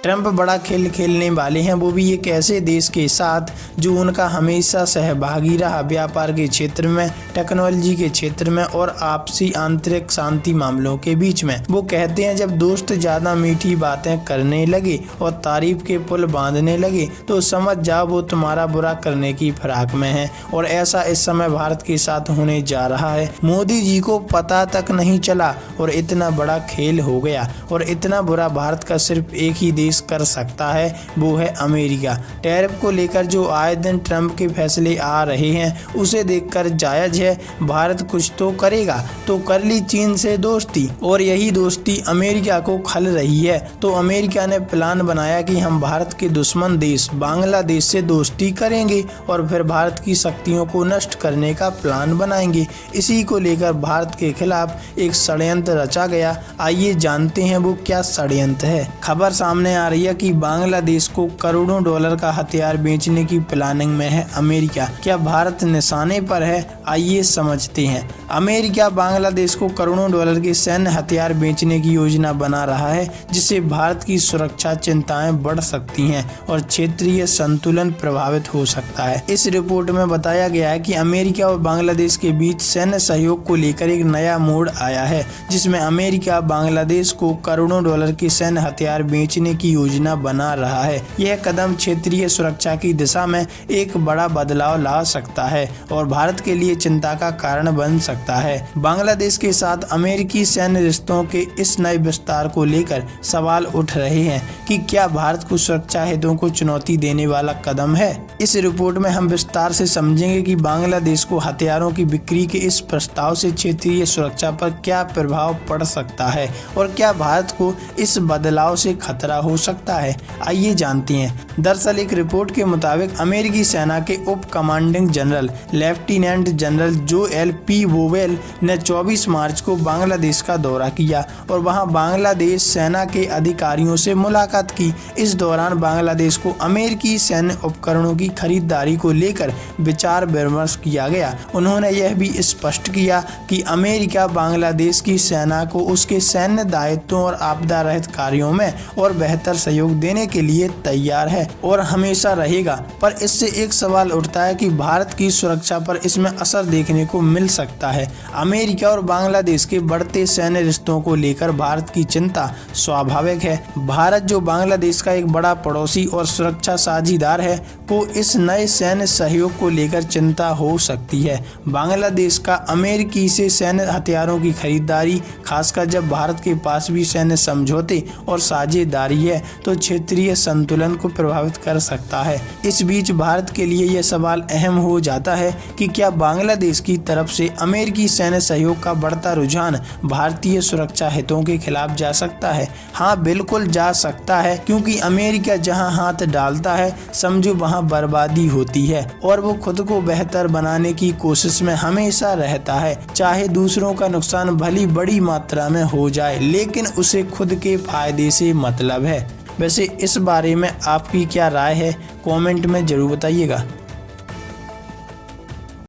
Trump बड़ा खेल खेलने वाले हैं, वो भी एक ऐसे देश के साथ जो उनका हमेशा सहभागी रहा व्यापार के क्षेत्र में, टेक्नोलॉजी के क्षेत्र में और आपसी आंतरिक शांति मामलों के बीच में। वो कहते हैं जब दोस्त ज्यादा मीठी बातें करने लगे और तारीफ के पुल बांधने लगे तो समझ जाओ वो तुम्हारा बुरा करने की फिराक में है। और ऐसा इस समय भारत के साथ होने जा रहा है। मोदी जी को पता तक नहीं चला और इतना बड़ा खेल हो गया। और इतना बुरा भारत का सिर्फ एक ही देश कर सकता है, वो है अमेरिका। टैरिफ को लेकर जो आए दिन ट्रंप के फैसले आ रहे हैं उसे देखकर जायज है भारत कुछ तो करेगा। तो कर ली चीन से दोस्ती और यही दोस्ती अमेरिका को खल रही है। तो अमेरिका ने प्लान बनाया कि हम भारत के दुश्मन देश बांग्लादेश से दोस्ती करेंगे और फिर भारत की शक्तियों को नष्ट करने का प्लान बनाएंगे। इसी को लेकर भारत के खिलाफ एक षड्यंत्र रचा गया। आइए जानते हैं वो क्या षड्यंत्र है। खबर सामने आ रही है कि बांग्लादेश को करोड़ों डॉलर का हथियार बेचने की प्लानिंग में है अमेरिका। क्या भारत निशाने पर है? आइए समझते हैं। अमेरिका बांग्लादेश को करोड़ों डॉलर के सैन्य हथियार बेचने की योजना बना रहा है, जिससे भारत की सुरक्षा चिंताएं बढ़ सकती हैं और क्षेत्रीय संतुलन प्रभावित हो सकता है। इस रिपोर्ट में बताया गया है कि अमेरिका और बांग्लादेश के बीच सैन्य सहयोग को लेकर एक नया मोड़ आया है, जिसमें अमेरिका बांग्लादेश को करोड़ों डॉलर के सैन्य हथियार बेचने की योजना बना रहा है। यह कदम क्षेत्रीय सुरक्षा की दिशा में एक बड़ा बदलाव ला सकता है और भारत के लिए चिंता का कारण बन सकता है। बांग्लादेश के साथ अमेरिकी सैन्य रिश्तों के इस नए विस्तार को लेकर सवाल उठ रहे हैं कि क्या भारत को सुरक्षा हितों को चुनौती देने वाला कदम है। इस रिपोर्ट में हम विस्तार से समझेंगे कि बांग्लादेश को हथियारों की बिक्री के इस प्रस्ताव से क्षेत्रीय सुरक्षा पर क्या प्रभाव पड़ सकता है और क्या भारत को इस बदलाव से खतरा हो सकता है। आइए जानते हैं। दरअसल एक रिपोर्ट के मुताबिक अमेरिकी सेना के उप commanding general lieutenant general Joel P vowel ने 24 मार्च को बांग्लादेश का दौरा किया और वहां बांग्लादेश सेना के अधिकारियों से मुलाकात की। इस दौरान बांग्लादेश को अमेरिकी सैन्य उपकरणों की खरीदारी को लेकर विचार विमर्श किया गया। उन्होंने यह भी स्पष्ट किया कि अमेरिका बांग्लादेश की सेना को उसके सैन्य दायित्वों और आपदा रहित कार्यों में और बेहतर सहयोग देने के लिए तैयार है और हमेशा रहेगा। पर इससे एक सवाल उठता है कि भारत की सुरक्षा पर इसमें असर देखने को मिल सकता है। अमेरिका और बांग्लादेश के बढ़ते सैन्य रिश्तों को लेकर भारत की चिंता स्वाभाविक है। भारत जो बांग्लादेश का एक बड़ा पड़ोसी और सुरक्षा साझीदार है, को इस नए सैन्य सहयोग को लेकर चिंता हो सकती है। बांग्लादेश का अमेरिकी से सैन्य हथियारों की खरीदारी, खासकर जब भारत के पास भी सैन्य समझौते और साझेदारी है, तो क्षेत्रीय संतुलन को प्रभावित कर सकता है। इस बीच भारत के लिए यह सवाल अहम हो जाता है कि क्या बांग्लादेश की तरफ से अमेरिकी सैन्य सहयोग का बढ़ता रुझान भारतीय सुरक्षा हितों के खिलाफ जा सकता है। हाँ, बिल्कुल जा सकता है, क्योंकि अमेरिका जहां हाथ डालता है समझो वहां बर्बादी होती है और वो खुद को बेहतर बनाने की कोशिश में हमेशा रहता है। चाहे दूसरों का नुकसान भली बड़ी मात्रा में हो जाए, लेकिन उसे खुद के फायदे से मतलब है। वैसे इस बारे में आपकी क्या राय है, कमेंट में जरूर बताइएगा।